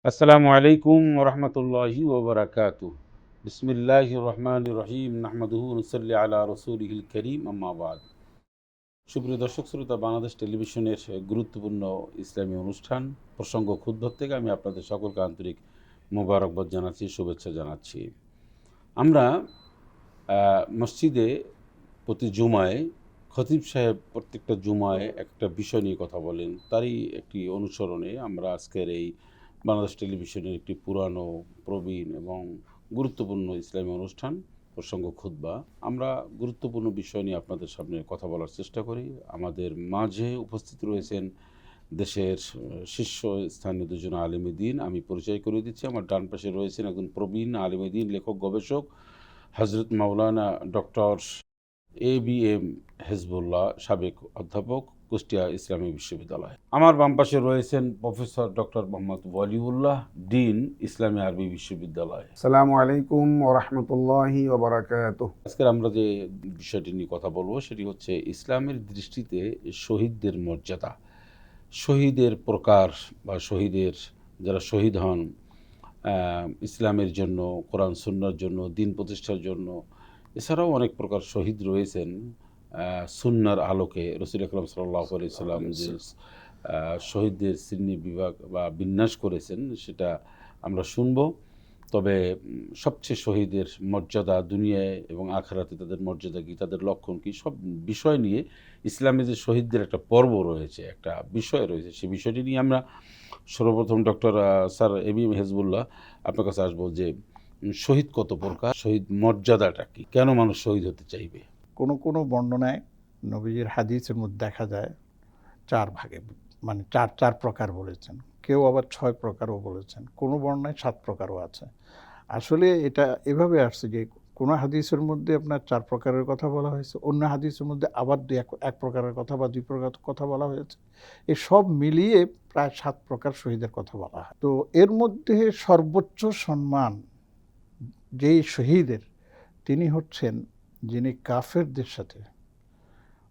আসসালামু আলাইকুম ওরহমতুল্লাহি ওবরাকাতু। বিসমিল্লাহির রহমানির রহিম। নাহমাদুহু ওয়া নুসাল্লি আলা রাসূলিহিল কারীম, আম্মা বাদ। সুপ্রিয় দর্শক শ্রোতা, বাংলাদেশ টেলিভিশনের গুরুত্বপূর্ণ ইসলামী অনুষ্ঠান প্রসঙ্গ খুতবা থেকে আমি আপনাদের সকলকে আন্তরিক মোবারকবাদ জানাচ্ছি, শুভেচ্ছা জানাচ্ছি। আমরা মসজিদে প্রতি জুমায় খতিব সাহেব প্রত্যেকটা জুমায় একটা বিষয় নিয়ে কথা বলেন। তারই একটি অনুসরণে আমরা আজকের এই বাংলাদেশ টেলিভিশনের একটি পুরানো, প্রবীণ এবং গুরুত্বপূর্ণ ইসলামী অনুষ্ঠান প্রসঙ্গ খুতবা, আমরা গুরুত্বপূর্ণ বিষয় নিয়ে আপনাদের সামনে কথা বলার চেষ্টা করি। আমাদের মাঝে উপস্থিত রয়েছেন দেশের শীর্ষস্থানীয় দুজন আলেমে দ্বীন। আমি পরিচয় করে দিচ্ছি। আমার ডান পাশে রয়েছেন একজন প্রবীণ আলেমে দ্বীন, লেখক, গবেষক হজরত মাওলানা ডক্টর ABM হেজবুল্লাহ, সাবেক অধ্যাপক, কুষ্টিয়া ইসলামী বিশ্ববিদ্যালয়। আমার বাম পাশে রয়েছেন professor doctor Mohammad Waliullah, dean, ইসলামী আরবি বিশ্ববিদ্যালয়। আসসালামু আলাইকুম ওয়া রাহমাতুল্লাহি ওয়া বারাকাতুহু। আজকে আমরা যে বিষয়টি নিয়ে কথা বলবো সেটি হচ্ছে ইসলামের দৃষ্টিতে শহীদদের মর্যাদা, শহীদের প্রকার বা শহীদের যারা শহীদ হন ইসলামের জন্য, কোরআন সুন্নাহর জন্য, দিন প্রতিষ্ঠার জন্য। এছাড়াও অনেক প্রকার শহীদ রয়েছেন সুন্নাহর আলোকে। রাসূল আকরাম সাল্লাল্লাহু আলাইহি সাল্লাম যে শহীদদের শ্রেণী বিভাগ বা বিন্যাস করেছেন সেটা আমরা শুনব। তবে সবচেয়ে শহীদের মর্যাদা দুনিয়ায় এবং আখিরাতে তাদের মর্যাদা কী, তাদের লক্ষণ কী, সব বিষয় নিয়ে ইসলামে যে শহীদদের একটা পর্ব রয়েছে, একটা বিষয় রয়েছে, সেই বিষয়টি নিয়ে আমরা সর্বপ্রথম ডক্টর স্যার ABM হেজবুল্লাহ আপনার কাছে আসবো যে শহীদ কত প্রকার, শহীদ মর্যাদাটা কি, কেন মানুষ শহীদ হতে চাইবে? কোনো কোনো বর্ণনায় নবীজির হাদিসের মধ্যে দেখা যায় 4 ভাগে, মানে চার প্রকার বলেছেন, কেউ আবার 6 প্রকারও বলেছেন, কোনো বর্ণনায় 7 প্রকারও আছে। আসলে এটা এভাবে আসছে যে কোনো হাদিসের মধ্যে আপনার 4 প্রকারের কথা বলা হয়েছে, অন্য হাদিসের মধ্যে আবার এক প্রকারের কথা বা 2 প্রকার কথা বলা হয়েছে। এই সব মিলিয়ে প্রায় 7 প্রকার শহীদের কথা বলা হয়। তো এর মধ্যে সর্বোচ্চ সম্মান যেই শহীদের, তিনি হচ্ছেন যিনি কাফেরদের সাথে,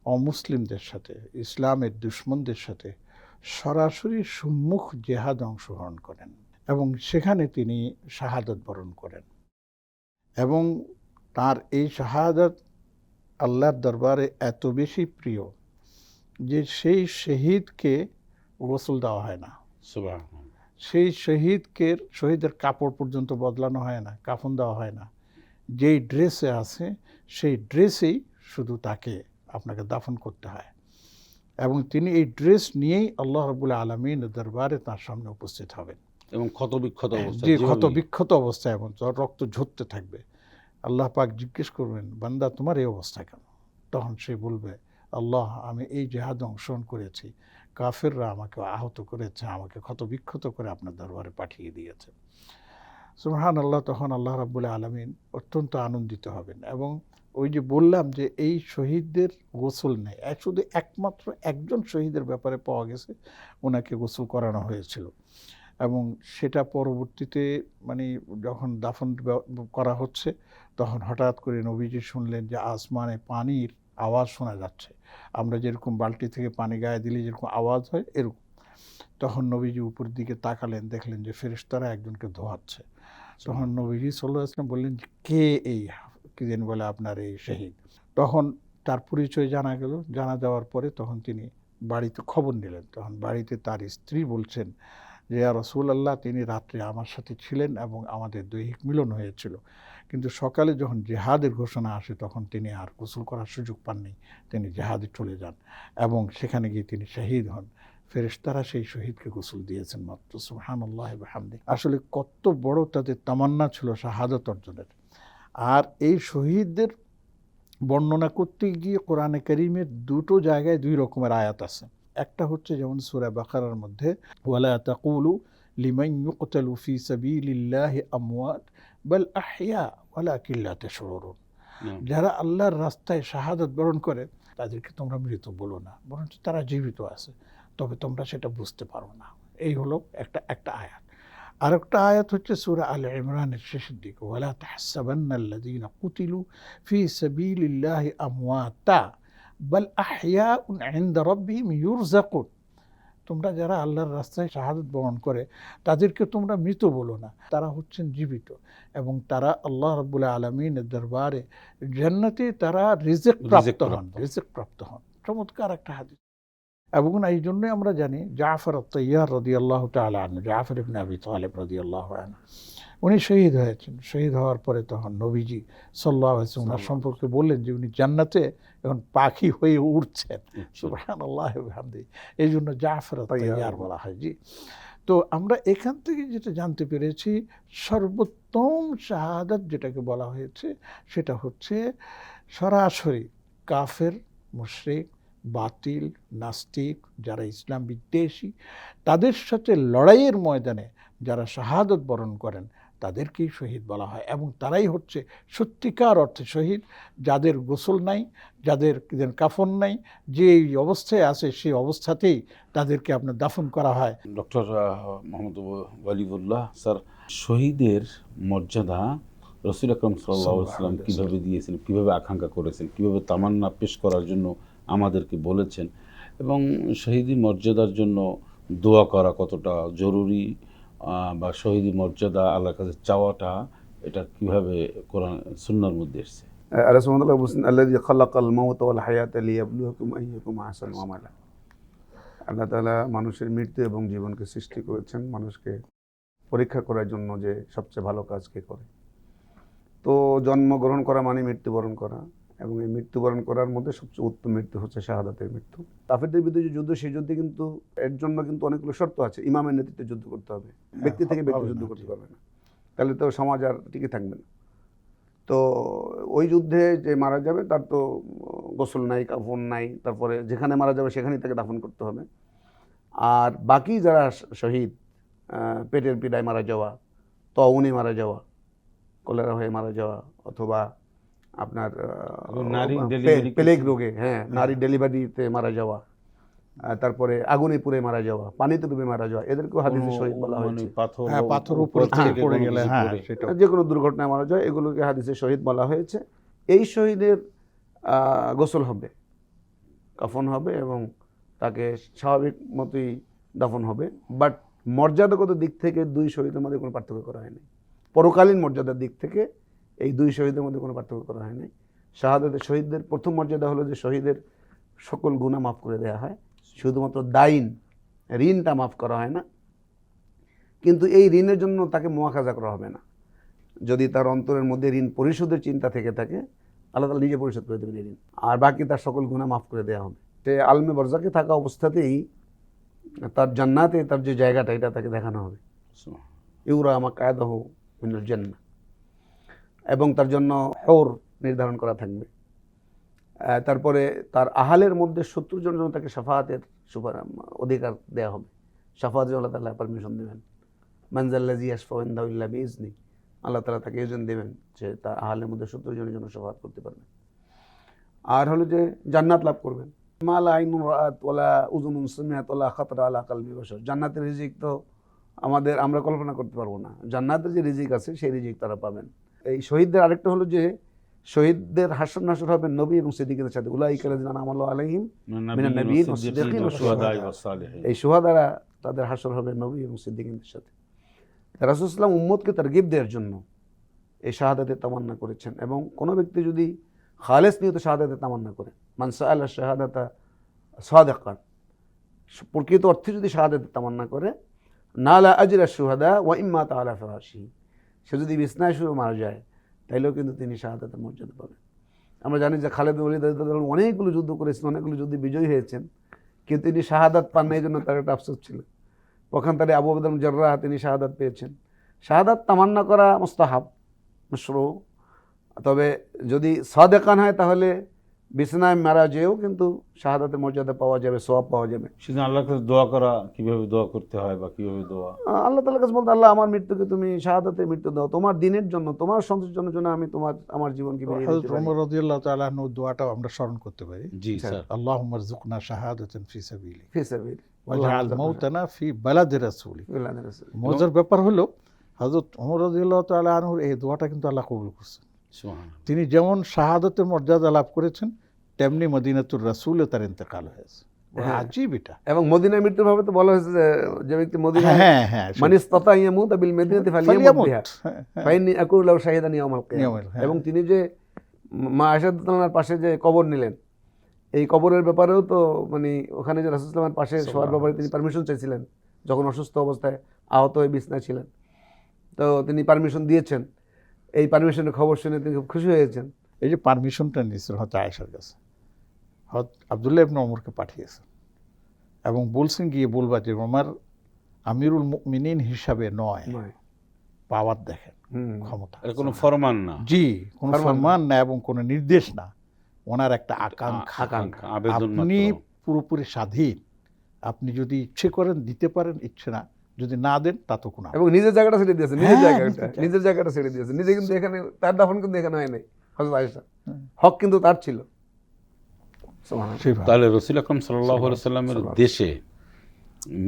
অমুসলিমদের সাথে, ইসলামের দুশমনদের সাথে সরাসরি সম্মুখ জেহাদ অংশগ্রহণ করেন এবং সেখানে তিনি শাহাদাত বরণ করেন। এবং তার এই শাহাদাত আল্লাহর দরবারে এত বেশি প্রিয় যে সেই শহীদকে গোসল দেওয়া হয় না, সুবহানাল্লাহ। সেই শহীদের কাপড় পর্যন্ত বদলানো হয় না, কাফন দেওয়া হয় না। যেই ড্রেসে আছে সেই ড্রেসেই শুধু তাকে আপনাকে দাফন করতে হয় এবং তিনি এই ড্রেস নিয়েই আল্লাহ রাব্বুল আলামিনের দরবারে তার সামনে উপস্থিত হবেন এবং ক্ষতবিক্ষত অবস্থায়, যে যেভাবে ক্ষতবিক্ষত অবস্থায় এবং রক্ত ঝরতে থাকবে। আল্লাহ পাক জিজ্ঞেস করবেন, বান্দা তোমার এই অবস্থা কেন? তখন সে বলবে, আল্লাহ, আমি এই জেহাদে অংশগ্রহণ করেছি, কাফেররা আমাকে আহত করেছে, আমাকে ক্ষতবিক্ষত করে আপনার দরবারে পাঠিয়ে দিয়েছে। সুবহানাল্লাহ। তখন আল্লাহ রাব্বুল আলামিন অত্যন্ত আনন্দিত হবেন এবং ওই যে বললাম যে এই শহীদদের গোসল নেই, শুধু একমাত্র একজন শহীদের ব্যাপারে পাওয়া গেছে ওনাকে গোসল করানো হয়েছিল এবং সেটা পরবর্তীতে মানে যখন দাফন করা হচ্ছে তখন হঠাৎ করে নবীজি শুনলেন যে আসমানে পানির আওয়াজ শোনা যাচ্ছে। আমরা যেরকম বালতি থেকে পানি গায়ে দিলে যেরকম আওয়াজ হয় এরকম। তখন নবীজি উপর দিকে তাকালেন, দেখলেন যে ফেরেশতারা একজনকে ধোয়াচ্ছে। তখন নবীজি সাল্লাল্লাহু আলাইহি ওয়াসাল্লাম বললেন যে কে এই, কি যেন বলে আপনার এই শহীদ। তখন তার পরিচয় জানা গেল। জানা যাওয়ার পরে তখন তিনি বাড়িতে খবর নিলেন। তখন বাড়িতে তার স্ত্রী বলছেন যে ইয়া রাসূলুল্লাহ, তিনি রাত্রে আমার সাথে ছিলেন এবং আমাদের দৈহিক মিলন হয়েছিল, কিন্তু সকালে যখন জেহাদের ঘোষণা আসে তখন তিনি আর গোসল করার সুযোগ পাননি, তিনি জেহাদে চলে যান এবং সেখানে গিয়ে তিনি শহীদ হন। ফেরেশতারা সেই শহীদকে গোসল দিয়েছেন মাত্র। সুবহানাল্লাহি ওয়া বিহামদিহি। আসলে কত বড় তাদের তামান্না ছিল শাহাদাত অর্জনের। আর এই শহীদদের বর্ণনা করতে গিয়ে কোরআনে কারীমের দুটো জায়গায় দুই রকমের আয়াত আছে। একটা হচ্ছে যেমন সূরা বাকারার মধ্যে ওয়ালা তাকুলু লিমান ইউকতালু ফি সাবিলিল্লাহি আমওয়াত বাল আহইয়া ওয়ালাকিন লা তাশউরুন। যারা আল্লাহর রাস্তায় শাহাদাত বরণ করে তাদেরকে তোমরা মৃত বলো না, বরঞ্চ তারা জীবিত আছে, তবে তোমরা সেটা বুঝতে পারো না। এই হলো একটা আয়াত। আরেকটা আয়াত হচ্ছে সূরা আলে ইমরানের শেষের দিকে ওয়ালা তাহসাবান্নাল্লাযীনা কুতিলু ফি সাবিলিল্লাহি আমওয়াতা বাল আহইয়াউন ইনদা রাব্বিহিম ইউরযাকুন। তোমরা যারা আল্লাহর রাস্তায় শাহাদাত বরণ করে তাদেরকে তোমরা মৃত বলো না, তারা হচ্ছেন জীবিত, এবং তারা আল্লাহ রাব্বুল আলামিনের দরবারে জান্নাতে তারা রিজিক প্রাপ্ত হন, রিজিক প্রাপ্ত হন। চমৎকার একটা হাদিস। এবং এই জন্যই আমরা জানি জাফর আত-তাইয়ার রাদিয়াল্লাহু তাআলা আনহু, জাফর ইবনে আবি তালিব রাদিয়াল্লাহু আনহু, উনি শহীদ হয়েছেন। শহীদ হওয়ার পরে তখন নবীজি সাল্লাল্লাহু আলাইহি ওয়াসাল্লাম ওনার সম্পর্কে বললেন যে উনি জান্নাতে এখন পাখি হয়ে উড়ছেন। সুবহানাল্লাহ ওয়া বিহামদিহি। এই জন্য জাফর আত-তাইয়ার বলা হয়। জি, তো আমরা এখান থেকে যেটা জানতে পেরেছি, সর্বোত্তম শাহাদাত যেটাকে বলা হয়েছে সেটা হচ্ছে সরাসরি কাফের, মুশরিক, বাতিল, নাস্তিক, যারা ইসলাম বিদ্বেষী, তাদের সাথে লড়াইয়ের ময়দানে যারা শাহাদত বরণ করেন তাদেরকেই শহীদ বলা হয়। এবং তারাই হচ্ছে সত্যিকার অর্থে শহীদ, যাদের গোসল নাই, যাদের কাফন নাই, যে এই অবস্থায় আছে সেই অবস্থাতেই তাদেরকে আপনার দাফন করা হয়। ডক্টর মোহাম্মদ ওয়ালিউল্লাহ স্যার, শহীদের মর্যাদা রাসূল আকরাম সাল্লাল্লাহু আলাইহি ওয়াসাল্লাম কীভাবে দিয়েছেন, কীভাবে আকাঙ্ক্ষা করেছেন, কীভাবে তামান্না পেশ করার জন্য আমাদেরকে বলেছেন, এবং শহীদি মর্যাদার জন্য দোয়া করা কতটা জরুরি, বা শহীদি মর্যাদা আল্লাহর কাছে চাওয়াটা, এটা কিভাবে কোরআন সুন্নাহর মধ্যে এসেছে? আল্লাহ সুবহানাহু ওয়া তাআলা বলেছেন, আল্লাযী খালাকাল মাউতা ওয়াল হায়াতা লিয়াবলুয়াকুম আইয়ুকুম আহসানু আমালা। আল্লাহ তাআলা মানুষের মৃত্যু এবং জীবনকে সৃষ্টি করেছেন মানুষকে পরীক্ষা করার জন্য যে সবচেয়ে ভালো কাজ কে করে। তো জন্মগ্রহণ করা মানে মৃত্যুবরণ করা, এবং এই মৃত্যুবরণ করার মধ্যে সবচেয়ে উত্তম মৃত্যু হচ্ছে শাহাদাতের মৃত্যু। কাফেরদের বিরুদ্ধে যে যুদ্ধ, সেই যুদ্ধে কিন্তু এর জন্য কিন্তু অনেকগুলো শর্ত আছে। ইমামের নেতৃত্বে যুদ্ধ করতে হবে, ব্যক্তি থেকে ব্যক্তি যুদ্ধ করতে পারবে না, তাহলে তো সমাজ আর টিকে থাকবে না। তো ওই যুদ্ধে যে মারা যাবে তার তো গোসল নাই, কাফন নাই, তারপরে যেখানে মারা যাবে সেখানেই তাকে দাফন করতে হবে। আর বাকি যারা শহীদ, পেটের পীড়ায় মারা যাওয়া, তউনে মারা যাওয়া, কলেরা হয়ে মারা যাওয়া, অথবা আপনার প্লেগ রোগে, নারী ডেলিভারিতে মারা যাওয়া, তারপরে আগুনে পুড়ে মারা যাওয়া, পানিতে ডুবে মারা যাওয়া, এদেরকেও হাদিসে শহীদ বলা হয়েছে। পাথর উপর থেকে পড়ে গেলে যে কোনো দুর্ঘটনায় মারা যায়, এগুলোকে হাদিসে শহীদ বলা হয়েছে। এই শহীদের গোসল হবে, কাফন হবে, এবং তাকে স্বাভাবিক মতোই দাফন হবে। বাট মর্যাদাগত দিক থেকে দুই শহীদের মধ্যে কোনো পার্থক্য করা হয়নি। পরকালীন মর্যাদার দিক থেকে এই দুই শহীদের মধ্যে কোনো পার্থক্য করা হয়নি। শাহাদাতের শহীদদের প্রথম মর্যাদা হলো যে শহীদের সকল গুনাহ মাফ করে দেওয়া হয়, শুধুমাত্র দাইন, ঋণটা মাফ করা হয় না। কিন্তু এই ঋণের জন্য তাকে মুআখাযা করা হবে না। যদি তার অন্তরের মধ্যে ঋণ পরিশোধের চিন্তা থেকে থাকে, আল্লাহ তাআলা নিজে পরিশোধ করে দেবেন এই ঋণ, আর বাকি তার সকল গুনাহ মাফ করে দেওয়া হবে। সে আলমে বরজাকে থাকা অবস্থাতেই তার জান্নাতে তার যে জায়গাটা, এটা তাকে দেখানো হবে। ইউরা মাকআদাহু মিনাল জান্নাহ, এবং তার জন্য হৌর নির্ধারণ করা থাকবে। তারপরে তার আহালের মধ্যে 70 জন যেন তাকে শাফাআতের অধিকার দেওয়া হবে। শাফাআতের জন্য আল্লাহ তাআলা পারমিশন দেবেন। মানজাল্লাযী ইয়াশফাউ ইনদাহু ইল্লা বিইজনি, আল্লাহ তাআলা তাকে এজেন্ট দেবেন যে তার আহালের মধ্যে 70 জনের জন্য শাফাআত করতে পারবে। আর হলো যে জান্নাত লাভ করবেন। মা লা আইনুন রাআত ওয়ালা উযুনুন সামিআত ওয়ালা খাতারা আলা কলবি বাশার। জান্নাতের রিজিক তো আমরা কল্পনা করতে পারবো না। জান্নাতের যে রিজিক আছে সেই রিজিক তারা পাবেন। এই শহীদদের আরেকটা হলো যে শহীদদের হাসর নাসর হবে নবী এবং সিদ্দিকদের সাথে। উলাইকা লাযিনা আনা'আল্লাহু আলাইহিম মিনান নাবিয়্যিন ওয়াস সিদ্দিকিন ওয়াশ শুহাদা। এই শুহাদারা, তাদের হাসর হবে নবী এবং সিদ্দিকদের সাথে। রাসূল সাল্লাল্লাহু আলাইহি ওয়াসাল্লাম উম্মতকে তারগিব দেওয়ার জন্য এই শাহাদাতের তামান্না করেছেন। এবং কোনো ব্যক্তি যদি খালেস নিয়তে শাহাদাতের তামান্না করে, মান সাআলা শাহাদাতা সাদিকান, প্রকৃত অর্থে যদি শাহাদাতের তামান্না করে, নালা আজরা শুহাদা ওয়া ইম্মা তাআলা ফিরাশিহি, সে যদি বিছনায় শুয়ে মারা যায় তাইলেও কিন্তু তিনি শাহাদাতের মর্যাদা পাবেন। আমরা জানি যে খালিদ ওয়ালিদ রাদিয়াল্লাহু অনেকগুলো যুদ্ধ করেছেন, অনেকগুলো যুদ্ধে বিজয়ী হয়েছেন, কিন্তু তিনি শাহাদাত পান না, এই জন্য তার একটা আফসোস ছিল। পক্ষান্তরে আবু উবাইদা বিন জাররাহ তিনি শাহাদাত পেয়েছেন। শাহাদাত তামান্না করা মুস্তাহাব, মাশরু, তবে যদি সাদেকান হয় তাহলে বিছানায় মারা যেও কিন্তু শাহাদাতের মর্যাদা পাওয়া যাবে, সওয়াব পাওয়া যাবে। সেজন্য আল্লাহর কাছে দোয়া করা, কিভাবে দোয়া করতে হয় বা কিভাবে দোয়া, আল্লাহ তাআলার কাছে বলতে, আল্লাহ আমার মৃত্যুকে তুমি শাহাদাতের মৃত্যু দাও, তোমার দিনের জন্য, তোমার সন্তোষের জন্য আমি আমার জীবনকে বিলিয়ে দিতে পারি। ওমর রাদিয়াল্লাহু তাআলা আনহু দোয়াটাও আমরা স্মরণ করতে পারি। জি স্যার। আল্লাহুম্মা রযুকনা শাহাদাতান ফি সাবিলিক ফি সাবিল ওয়াজআল মাউতানা ফি বালাদি রাসূলিক। মজার ব্যাপার হলো হযরত ওমর রাদিয়াল্লাহু তাআলা আনহুর এই দোয়াটা কিন্তু আল্লাহ কবুল করেছেন। সুবহানাল্লাহ। তিনি যেমন শাহাদাতের মর্যাদা লাভ করেছেন, তেমনি মদিনাতুর রাসূলে তার ইন্তেকাল হয়েছে। হ্যাঁ। আজীব এটা। এবং মদিনায় মৃত্যুর ভাবে তো বলা হয়েছে যে ব্যক্তি মদিনায় হ্যাঁ হ্যাঁ মানে ইসতাতা ইয়ামুত বিল মদিনাতি ফালিয়ামুত বিহা ফাইন্নী আকুলু লাহু শাহিদান ইয়াউমাল কিয়ামাহ। হ্যাঁ। এবং তিনি যে মা আয়েশা রাদিয়াল্লাহু পাশে যে কবর নিলেন, এই কবরের ব্যাপারেও তো মানে ওখানে যে রাসূল সাল্লাল্লাহু পাশে শোয়ার ব্যাপারে তিনি পারমিশন চাইছিলেন যখন অসুস্থ অবস্থায় আহত হয়ে বিছনায় ছিলেন, তো তিনি পারমিশন দিয়েছেন। এই পারমিশনের খবর শুনে তিনি খুব খুশি হয়েছেন। এই যে পারমিশনটা নিয়েছিল হয়তো আয়েশার কাছে, হয়তো আব্দুল্লাহ ইবনে ওমরকে পাঠিয়েছেন এবং বলছেন গিয়ে বলবা যে ওমর আমিরুল মুমিনিন হিসাবে নয়, পাওয়ার দেখেন, ক্ষমতা। এটা কোনো ফরমান না, জি, কোনো ফরমান না এবং কোনো নির্দেশ না, ওনার একটা আকাঙ্ক্ষা, আবেদন আপনি মাত্র। পুরোপুরি স্বাধীন, আপনি যদি ইচ্ছে করেন দিতে পারেন, ইচ্ছে না যদি না দেন তা তো কোনো। এবং নিজের জায়গাটা ছেড়ে দিয়েছে, হ্যাঁ, নিজের জায়গাটা ছেড়ে দিয়েছে। নিজে কিন্তু এখানে তার দাফন কিন্তু এখানে হয় নাই হযরত আয়েশা, হক কিন্তু তার ছিল। সেভাবে। তাহলে রসুল আকরাম সাল্লাল্লাহু আলাইহি সাল্লামের দেশে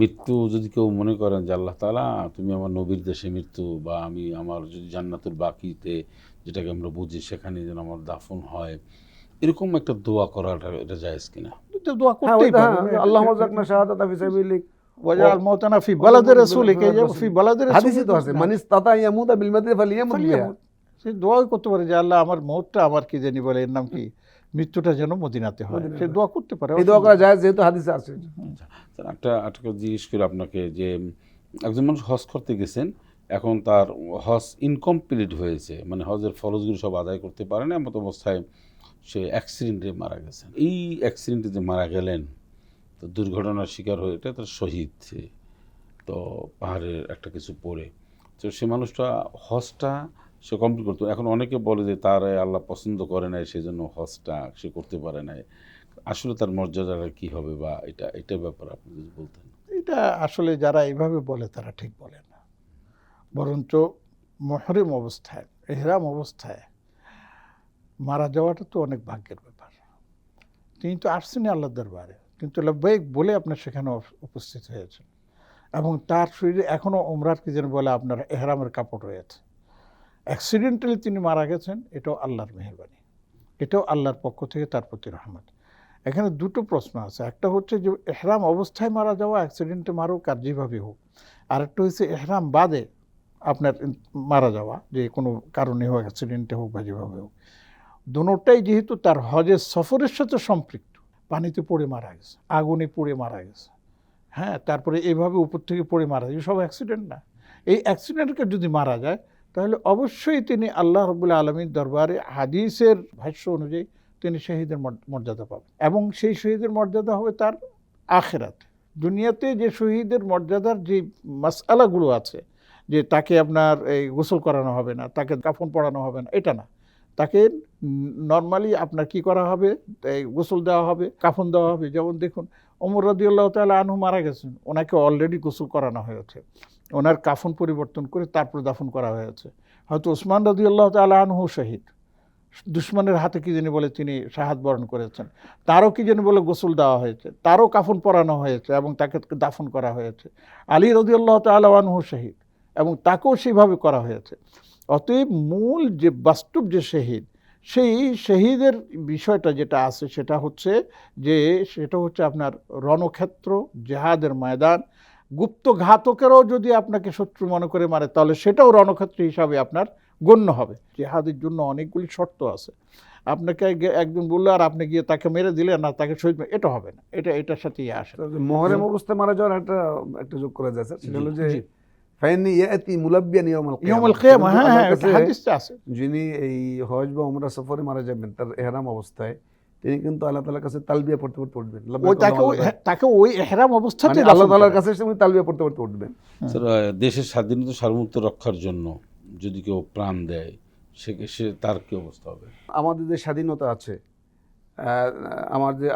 মৃত্যু যদি কেউ মনে করেন যে আল্লাহ তাআলা তুমি আমার নবীর দেশে মৃত্যু, বা আমি আমার যদি জান্নাতুল বাকিতে যেটাকে আমরা বুঝি সেখানে যেন আমার দাফন হয়, এরকম একটা দোয়া করাটা এটা জায়েজ কিনা? তো দোয়া করতেই পারেন, আল্লাহুম্মা জাকনা শাহাদাতা ফি সাবিলিক ওয়াজআল মাউতানা ফি বালাদি রাসূলিক, এই যে ফি বালাদি রাসূলিক হাদিসে তো আছে মান ইসতাতা ইয়ামুতা বিল মদিনাতি ফালিয়ামুত বিহা। সে দোয়া করতে পারে যে আল্লাহ আমার মওতটা, আমার কি জানি বলে এর নাম কি, মৃত্যুটা যেন মদিনাতে হয়, সে দোয়া করতে পারে। এই দোয়া করা যায় যেহেতু হাদিসে আছে। একটা জিজ্ঞেস করে আপনাকে যে একজন মানুষ হজ করতে গেছেন, এখন তার হজ ইনকমপ্লিট হয়েছে, মানে হজের ফরজগুলো সব আদায় করতে পারে না, এমন অবস্থায় সে অ্যাক্সিডেন্টে মারা গেছেন। এই অ্যাক্সিডেন্টে যে মারা গেলেন, তো দুর্ঘটনার শিকার হয়ে, এটা তার শহীদ, তো পাহাড়ের একটা কিছু পড়ে, তো সে মানুষটা হজটা সে কমপ্লিট করতো। এখন অনেকে বলে যে তার আল্লাহ পছন্দ করে নাই, সেজন্য হজটা সে করতে পারে নাই। আসলে তার মর্যাদাটা কী হবে, বা এটা ব্যাপারে আপনি যদি বলতেন। এটা আসলে যারা এইভাবে বলে তারা ঠিক বলে না, বরঞ্চ মুহরিম অবস্থায়, ইহরাম অবস্থায় মারা যাওয়াটা তো অনেক ভাগ্যের ব্যাপার। তিনি তো আসছেনই আল্লাহর দরবারে, কিন্তু লাব্বাইক বলে আপনার সেখানে উপস্থিত হয়েছেন, এবং তার শরীরে এখনও উমরার কি যেন বলে আপনার এহরামের কাপড় রয়েছে। অ্যাক্সিডেন্টালি তিনি মারা গেছেন, এটাও আল্লাহর মেহেরবানি, এটাও আল্লাহর পক্ষ থেকে তার প্রতি রহমত। এখানে দুটো প্রশ্ন আছে, একটা হচ্ছে যে এহরাম অবস্থায় মারা যাওয়া, অ্যাক্সিডেন্টে মারুক আর যেভাবে হোক, আরেকটা হচ্ছে এহরাম বাদে আপনার মারা যাওয়া, যে কোনো কারণে হোক, অ্যাক্সিডেন্টে হোক বা যেভাবে হোক। দুটোটাই যেহেতু তার হজের সফরের সাথে সম্পৃক্ত, পানিতে পড়ে মারা গেছে, আগুনে পড়ে মারা গেছে, হ্যাঁ, তারপরে এভাবে উপর থেকে পড়ে মারা যায়, সব অ্যাক্সিডেন্ট না। এই অ্যাক্সিডেন্টকে যদি মারা যায় তাহলে অবশ্যই তিনি আল্লাহ রাব্বুল আলামিন দরবারে হাদিসের ভাষ্য অনুযায়ী তিনি শহীদের মর্যাদা পাবেন, এবং সেই শহীদের মর্যাদা হবে তার আখিরাতে। দুনিয়াতে যে শহীদের মর্যাদার যে মাসআলাগুলো আছে, যে তাকে আপনার এই গোসল করানো হবে না, তাকে কাফন পরানো হবে না, এটা না, তাকে নর্মালি আপনার কি করা হবে, এই গোসল দেওয়া হবে, কাফন দেওয়া হবে। যেমন দেখুন ওমর রাদিয়াল্লাহু তাআলা আনহু মারা গেছেন, ওনাকে অলরেডি গোসল করানো হয়েছে, ওনার কাফন পরিবর্তন করে তারপর দাফন করা হয়েছে। হয়তো ওসমান রাদিয়াল্লাহু তাআলা আনহু শহীদ, দুশ্মনের হাতে কি জানি বলে তিনি শাহাদ বরণ করেছেন, তারও কি জানি বলে গোসল দেওয়া হয়েছে, তারও কাফন পরানো হয়েছে এবং তাকে দাফন করা হয়েছে। আলী রাদিয়াল্লাহু তাআলা আনহু শহীদ, এবং তাকেও সেইভাবে করা হয়েছে। অতএব মূল যে বাস্তব যে শহীদ, সেই শহীদের বিষয়টা যেটা আছে সেটা হচ্ছে আপনার রণক্ষেত্র, জেহাদের ময়দান। গুপ্ত ঘাতকেরও যদি আপনাকে শত্রু মনে করে মারে, তাহলে সেটাও রণক্ষেত্র হিসাবে আপনার গণ্য হবে। জেহাদের জন্য অনেকগুলি শর্ত আছে, আপনাকে একজন বললো আর আপনি গিয়ে তাকে মেরে দিলেন না, তাকে শহীদ, এটা হবে না, এটার সাথেই আসে। মুহরিম অবস্থায় মারা যাওয়ার একটা যোগ করা যায় স্যার, সেটা হলো যে ফাইন্নী ইয়াতি মুলাব্বিয়ান ইয়াউমাল কিয়ামাহ। হ্যাঁ হ্যাঁ, এটা হাদিসে আছে। যিনি এই হজ বা উমরা সফরে মারা যাবেন তার ইহরাম অবস্থায়, তিনি কিন্তু আল্লাহ তাআলার কাছে তালবিয়া পড়তে পড়তে উঠবেন। তাকে ওই ইহরাম অবস্থাতে আল্লাহ তাআলার কাছে তিনি তালবিয়া পড়তে পড়তে উঠবেন। স্যার, দেশের স্বাধীনতা সার্বভৌমত্ব রক্ষার জন্য যদি কেউ প্রাণ দেয়, সে তার কি অবস্থা হবে? আমাদের যে স্বাধীনতা আছে,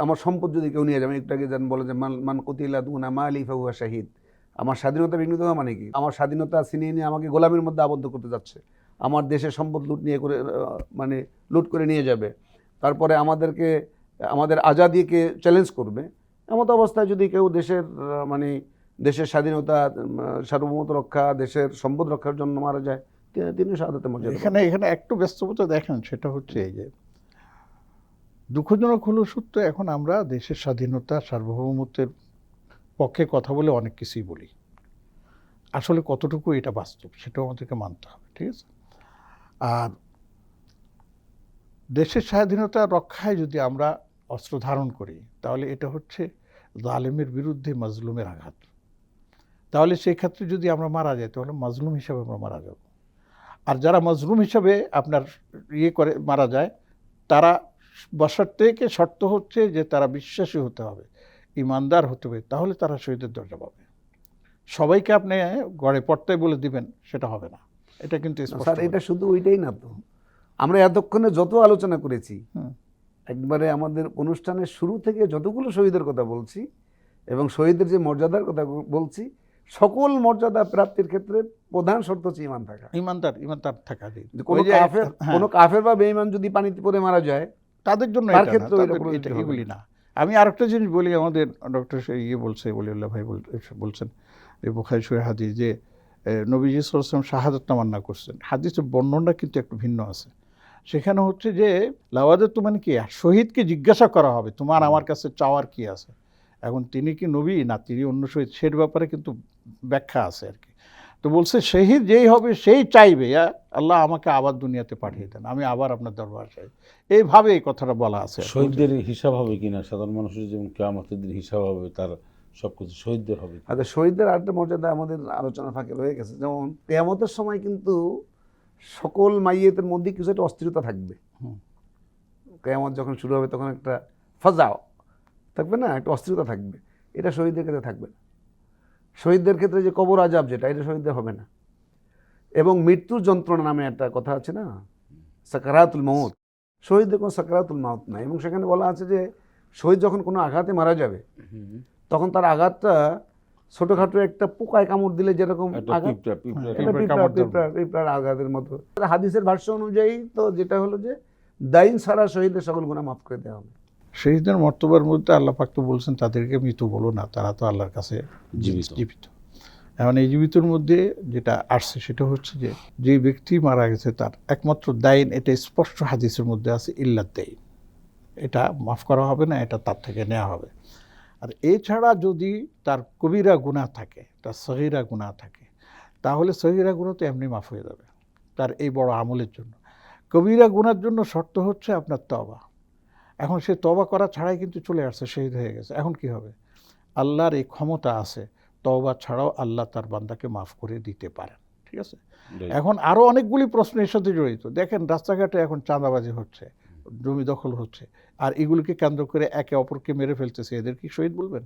আমার সম্পদ যদি কেউ নিয়ে যাবে, একটু আগে বলে যে মান কুতিলা দুনা মালি ফাহুয়া শাহিদ। আমার স্বাধীনতা বিঘ্নিত হওয়া মানে কি? আমার স্বাধীনতা ছিনিয়ে নিয়ে আমাকে গোলামির মধ্যে আবদ্ধ করতে যাচ্ছে, আমার দেশের সম্পদ লুট করে নিয়ে যাবে, তারপরে আমাদের আজাদিকে চ্যালেঞ্জ করবে। এমত অবস্থায় যদি কেউ দেশের স্বাধীনতা সার্বভৌমত্ব রক্ষা, দেশের সম্পদ রক্ষার জন্য মারা যায়, তিনি শাহাদাতের মর্যাদা। এখানে একটু ব্যস্ততা দেখেন, সেটা হচ্ছে এই যে দুঃখজনক হলো সত্য, এখন আমরা দেশের স্বাধীনতা সার্বভৌমত্বের পক্ষে কথা বলে অনেক কিছুই বলি, আসলে কতটুকু এটা বাস্তব সেটাও আমাদেরকে মানতে হবে, ঠিক আছে? আর দেশের স্বাধীনতা রক্ষায় যদি আমরা অস্ত্র ধারণ করি তাহলে এটা হচ্ছে জালেমের বিরুদ্ধে মাজলুমের আঘাত। তাহলে সেই ক্ষেত্রে যদি আমরা মারা যাই তাহলে মাজলুম হিসাবে আমরা মারা যাব। আর যারা মাজলুম হিসাবে আপনার করে মারা যায়, তারা বসার থেকে শর্ত হচ্ছে যে তারা বিশ্বাসী হতে হবে, ইমানদার হতে হবে, তাহলে তারা শহীদের দরজা পাবে। সবাইকে আপনি গড়ে পড়তে বলে দিবেন সেটা হবে না, এটা কিন্তু স্পষ্ট। স্যার এটা শুধু ওইটাই না তো, আমরা এতক্ষণে যত আলোচনা করেছি একবারে আমাদের অনুষ্ঠানের শুরু থেকে যতগুলো শহীদের কথা বলছি এবং শহীদের যে মর্যাদার কথা বলছি, সকল মর্যাদা প্রাপ্তির ক্ষেত্রে প্রধান শর্ত হচ্ছে ইমান থাকা, ইমানদার থাকা। কোনো কাফের বা বেঈমান যদি পানিতে পড়ে মারা যায় তাদের জন্য তার ক্ষেত্রে এগুলি না। আমি আরেকটা জিনিস বলি, আমাদের ডক্টর বলছে, ওলিউল্লাহ ভাই বলছেন যে বুখারী শরীফ হাদিস যে নবীজি সাল্লাল্লাহু আলাইহি ওয়াসাল্লাম শাহাদাত তামান্না করছেন, হাদিসের বর্ণনা কিন্তু একটু ভিন্ন আছে। সেখানে হচ্ছে যে লাওয়াদাত মানে কি, শহীদকে জিজ্ঞাসা করা হবে তোমার আমার কাছে চাওয়ার কি আছে। এখন তিনি কি নবী না তিনি অন্য শহীদ, সের ব্যাপারে কিন্তু ব্যাখ্যা আছে আর কি। তো বলছে শহীদ যেই হবে সেই চাইবে আল্লাহ আমাকে আবার দুনিয়াতে পাঠিয়ে দেন, আমি আবার আপনার দরবার চাই, এইভাবে এই কথাটা বলা আছে। শহীদদের হিসাব হবে কিনা, সাধারণ মানুষের যেমন কিয়ামতের দিন হিসাব হবে, তার সবকিছু শহীদদের হবে। আচ্ছা, শহীদদের আরেকটা মর্যাদা আমাদের আলোচনা ফাঁকে রয়ে গেছে, যেমন কিয়ামতের সময় কিন্তু সকল মাইয়েতের মধ্যে কিছু একটা অস্থিরতা থাকবে। কিয়ামত যখন শুরু হবে তখন একটা ফাজাও থাকবে না, একটা অস্থিরতা থাকবে, এটা শহীদদের ক্ষেত্রে থাকবে না। শহীদদের ক্ষেত্রে যে কবর আজাব যেটা, এটা শহীদদের হবে না। এবং মৃত্যুর যন্ত্রণা নামে একটা কথা আছে না, সাকারাতুল মউত, শহীদদের কোনো সাকারাতুল মউত নাই। এবং সেখানে বলা আছে যে শহীদ যখন কোনো আঘাতে মারা যাবে তখন তার আঘাতটা ছোটখাটো একটা পোকায় কামড় দিলে যেরকম আঘাত, পিঁপড়ার আঘাতের মতো। হাদিসের ভাষ্য অনুযায়ী তো যেটা হলো যে দাইন ছাড়া শহীদের সকল গুনাহ মাফ করে দেওয়া হবে। শহীদদের মর্তবার মধ্যে আল্লাহ পাক তো বলছেন তাদেরকে মৃত বলো না, তারা তো আল্লাহর কাছে জীবিত। এখন এই জীবিতর মধ্যে যেটা আসছে সেটা হচ্ছে যে যে ব্যক্তি মারা গেছে তার একমাত্র দাইন, এটা স্পষ্ট হাদিসের মধ্যে আছে, ইল্লাত দাইন, এটা মাফ করা হবে না, এটা তার থেকে নেওয়া হবে। আর এছাড়া যদি তার কবিরা গুনাহ থাকে, তার সগীরা গুনাহ থাকে, তাহলে সগীরা গুনাহ তো এমনি মাফ হয়ে যাবে তার এই বড় আমলের জন্য। কবিরা গুনার জন্য শর্ত হচ্ছে আপনার তওবা। এখন সে তওবা করা ছাড়াই কিন্তু চলে আসছে, শহীদ হয়ে গেছে, এখন কি হবে? আল্লাহর এই ক্ষমতা আছে, তওবা ছাড়াও আল্লাহ তার বান্দাকে মাফ করে দিতে পারেন, ঠিক আছে? এখন আরও অনেকগুলি প্রশ্ন এর সাথে জড়িত। দেখেন রাস্তাঘাটে এখন চাঁদাবাজি হচ্ছে, জমি দখল হচ্ছে, আর এগুলিকে কেন্দ্র করে একে অপরকে মেরে ফেলতেছে, এদের কি শহীদ বলবেন?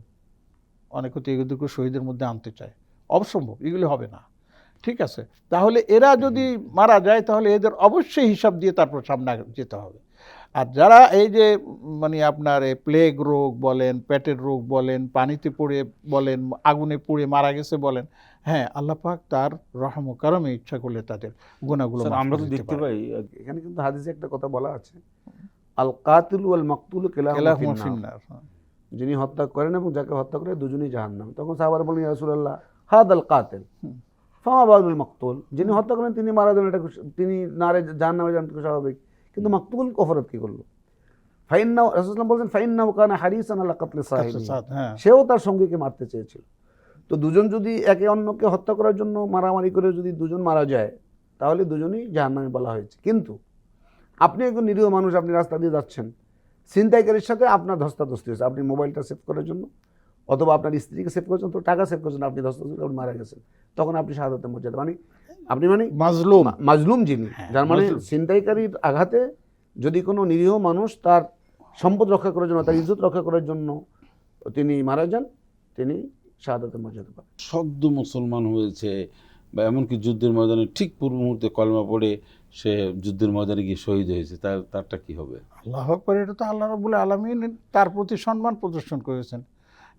অনেক হতে এগুলোকে শহীদের মধ্যে আনতে চায়, অবসম্ভব, এগুলি হবে না, ঠিক আছে? তাহলে এরা যদি মারা যায় তাহলে এদের অবশ্যই হিসাব দিয়ে তারপর সামনে যেতে হবে। আর যারা এই যে মানে আপনার প্লেগ রোগ বলেন, পেটের রোগ বলেন, পানিতে পড়ে বলেন, আগুনে পুড়ে মারা গেছে বলেন, হ্যাঁ আল্লাহ পাক তার রহম ও করমে ইচ্ছা করলে তাদের গুনাহগুলো আমরা তো দেখতে পাই এখানে কিন্তু হাদিসে একটা কথা বলা আছে, আল কাতিল ওয়াল মাকতুল কিলাহুমা ফিন্নার, যিনি হত্যা করেন এবং যাকে হত্যা করে দুজনেই জাহান্নাম। তখন সাহাবারা বলেন ইয়া রাসূলুল্লাহ হাদাল কাতিল ফামা বালুল মাকতুল, যিনি হত্যা করেন তিনি মারা যাবেন, এটা তিনি জাহান্নামে যান স্বাভাবিক, কিন্তু মাকতুল কফরত কি করলো? ফাইন্নাহু, রাসূলুল্লাহ বলেন ফাইন্নাহু কানা হারিসান আলা কাতলি সাহিবি, সেও তার সঙ্গীকে মারতে চেয়েছিল। তো দুজন যদি একে অন্যকে হত্যা করার জন্য মারামারি করে যদি দুজন মারা যায় তাহলে দুজনই জাহান্নামে বলা হয়েছে। কিন্তু আপনি একজন নিরীহ মানুষ, আপনি রাস্তা দিয়ে যাচ্ছেন, ছিনতাইকারীর সাথে আপনার ধস্তাধস্তি হয়েছে, আপনি মোবাইলটা সেভ করার জন্য অথবা আপনার স্ত্রীকে সেভ করার জন্য, তো টাকা সেভ করার জন্য আপনি ধস্তাধস্তি, আপনি মারা গেছেন, তখন আপনি শাহাদাতের মর্যাদা, মানে আপনি মানে মাজলুম যিনি, যার মানে ছিনতাইকারীর আঘাতে যদি কোনো নিরীহ মানুষ তার সম্পদ রক্ষা করার জন্য, তার ইজ্জত রক্ষা করার জন্য তিনি মারা যান, তিনি শাহাদাতের মর্যাদা পান। সদ্য মুসলমান হয়েছে বা এমনকি যুদ্ধের ময়দানে ঠিক পূর্ব মুহূর্তে কলমা পড়ে সে যুদ্ধের ময়দানে গিয়ে শহীদ হয়েছে, তারটা কি হবে? আল্লাহু আকবার, এটা তো আল্লাহ রাব্বুল আলামিন তার প্রতি সম্মান প্রদর্শন করেছেন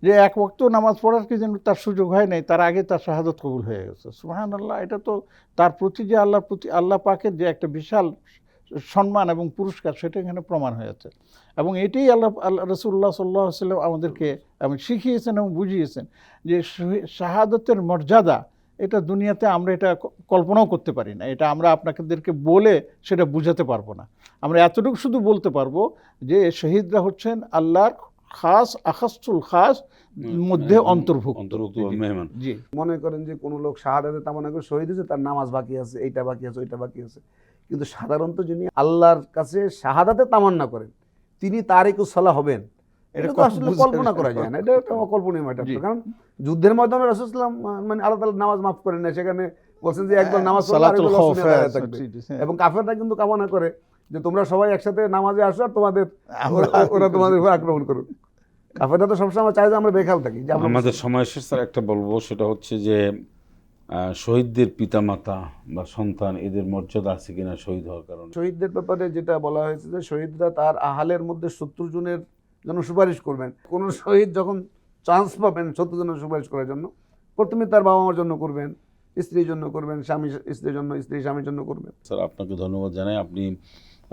যে এক ওয়াক্ত নামাজ পড়ার কি যেন তার সুযোগ হয় নাই, তার আগে তার শাহাদাত কবুল হয়ে গেছে। সুবহানাল্লাহ, এটা তো তার প্রতি যে আল্লাহ পাকের যে একটা বিশাল সম্মান এবং পুরস্কার, সেটা এখানে প্রমাণ হয়েছে। এবং এটাই আল্লাহ রাসূলুল্লাহ সাল্লাল্লাহু আলাইহি ওয়াসাল্লাম আমাদেরকে শিখিয়েছেন এবং বুঝিয়েছেন যে শাহাদাতের মর্যাদা এটা দুনিয়াতে আমরা এটা কল্পনাও করতে পারি না। এটা আমরা আপনাদেরকে বলে সেটা বুঝাতে পারবো না। আমরা এতটুকু শুধু বলতে পারবো যে শহীদরা হচ্ছেন আল্লাহর খাস আখাসুল খাস মধ্যে অন্তর্ভুক্ত। মেহমান। জি, মনে করেন যে কোনো লোক শাহাদাতে তামান্না করে শহীদ হয়েছে, তার নামাজ বাকি আছে, এইটা বাকি আছে, ওইটা বাকি আছে, কিন্তু সাধারণত যিনি আল্লাহর কাছে শাহাদাতে তামান্না করেন তিনি তারিকুস সালাহ হবেন, এটা তো আসলে কল্পনা করা যায় না, এটা একটা অকল্পনীয় ম্যাটার। কারণ যুদ্ধের ময়দানে রাসূলুল্লাহ সাল্লাল্লাহু আলাইহি ওয়াসাল্লাম মানে আল্লাহ তাআলা নামাজ মাফ করেন না, সেখানে বলছেন যে একদল নামাজ পড়লে আরেকদল অসুবিধা দাঁড়ায় থাকবে। এবং কাফেররা কিন্তু কামনা করে যে তোমরা সবাই একসাথে নামাজে আসো আর তোমাদের ওরা তোমাদের উপর আক্রমণ করুক। কাফেররা তো সবসময় চায় যে আমরা বেখাল থাকি। যে আমাদের সময় শেষ, স্যার একটা বলবো, সেটা হচ্ছে যে শহীদদের পিতামাতা বা সন্তান এদের মর্যাদা আছে কিনা শহীদ হওয়ার কারণে? শহীদদের ব্যাপারে যেটা বলা হয়েছে যে শহীদরা তার আহালের মধ্যে 70 জনের জন্য সুপারিশ করবেন। কোন শহীদ যখন চান্স পাবেন 70 জনের সুপারিশ করার জন্য, প্রথমে তার বাবা মার জন্য করবেন, স্ত্রীর জন্য করবেন, স্বামী স্ত্রীর জন্য, স্ত্রী স্বামীর জন্য করবেন। স্যার আপনাকে ধন্যবাদ জানাই, আপনি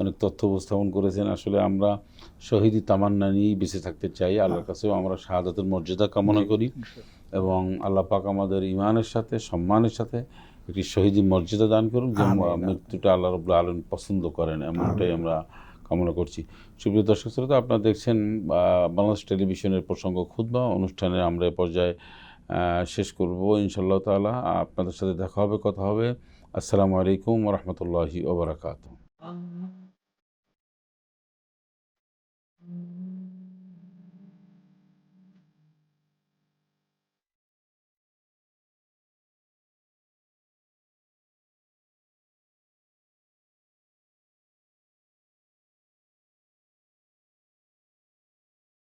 অনেক তথ্য উপস্থাপন করেছেন। আসলে আমরা শহীদি তামান্না নিয়েই বেঁচে থাকতে চাই, আল্লাহর কাছেও আমরা শাহাদাতের মর্যাদা কামনা করি এবং আল্লাহ পাক আমাদের ঈমানের সাথে সম্মানের সাথে একটি শহীদি মর্যাদা দান করুন, যে মৃত্যুটা আল্লাহ রাব্বুল আলামিন পছন্দ করেন, এমনটাই আমরা কামনা করছি। সুপ্রিয় দর্শক শ্রোতা, আপনারা দেখছেন বাংলাদেশ টেলিভিশনের প্রসঙ্গ খুতবা অনুষ্ঠানে আমরা এ পর্যায়ে শেষ করব ইনশাআল্লাহ তাআলা। আপনাদের সাথে দেখা হবে, কথা হবে। আসসালামু আলাইকুম ওয়া রাহমাতুল্লাহি ওয়া বারাকাতুহু।